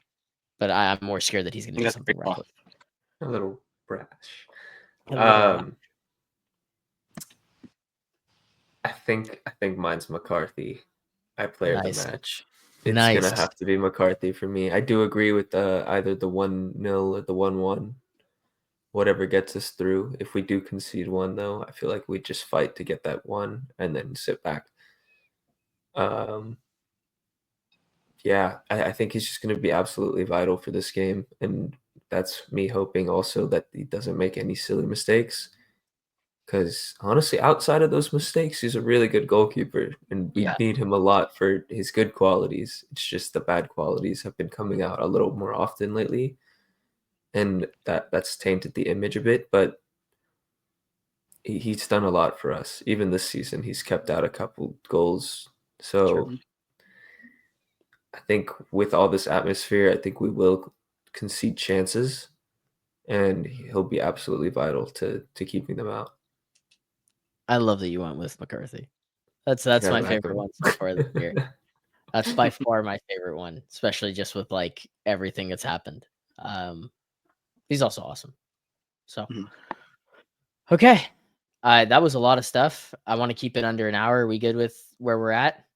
But I'm more scared that he's going to do something wrong. A little brash. I think mine's McCarthy. Player of the match. It's gonna have to be McCarthy for me. I do agree with either the 1-0 or the 1-1. Whatever gets us through. If we do concede 1, though, I feel like we just fight to get that 1 and then sit back. Yeah, I think he's just going to be absolutely vital for this game. And that's me hoping also that he doesn't make any silly mistakes. Because honestly, outside of those mistakes, he's a really good goalkeeper. And we need him a lot for his good qualities. It's just the bad qualities have been coming out a little more often lately. And that's tainted the image a bit. But he's done a lot for us. Even this season, he's kept out a couple goals. So... Sure. I think with all this atmosphere, I think we will concede chances, and he'll be absolutely vital to keeping them out. I love that you went with McCarthy. That's my favorite one so far this year. That's by far my favorite one, especially just with like everything that's happened. He's also awesome. So, okay, that was a lot of stuff. I want to keep it under an hour. Are we good with where we're at?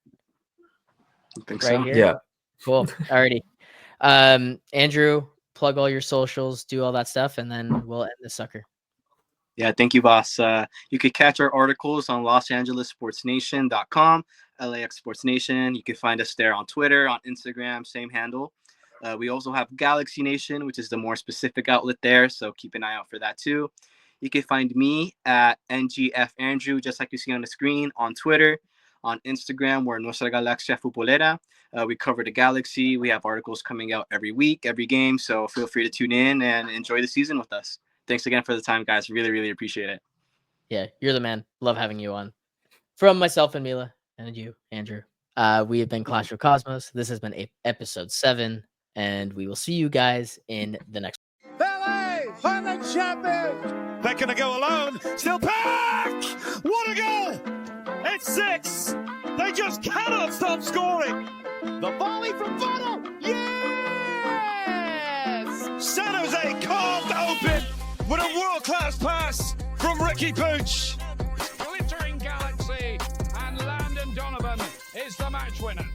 I think so. Here? Yeah. Cool. Alrighty. Andrew, plug all your socials, do all that stuff, and then we'll end this sucker. Yeah, thank you, boss. You could catch our articles on LosAngelesSportsNation.com, LAX Sports Nation. You can find us there on Twitter, on Instagram, same handle. We also have Galaxy Nation, which is the more specific outlet there, so keep an eye out for that too. You can find me at NGF Andrew, just like you see on the screen, on Twitter. On Instagram, we're Nuestra Galaxia Futbolera. We cover the Galaxy. We have articles coming out every week, every game. So feel free to tune in and enjoy the season with us. Thanks again for the time, guys. Really, really appreciate it. Yeah, you're the man. Love having you on. From myself and Mila and you, Andrew, we have been Clash of Cosmos. This has been episode 7, and we will see you guys in the next one. LA, Highland champions! They're going to go alone. Still back! What a goal! It's 6. They just cannot stop scoring. The volley from Bono. Yes! San Jose carved open with a world-class pass from Ricky Pooch. Glittering Galaxy, and Landon Donovan is the match winner.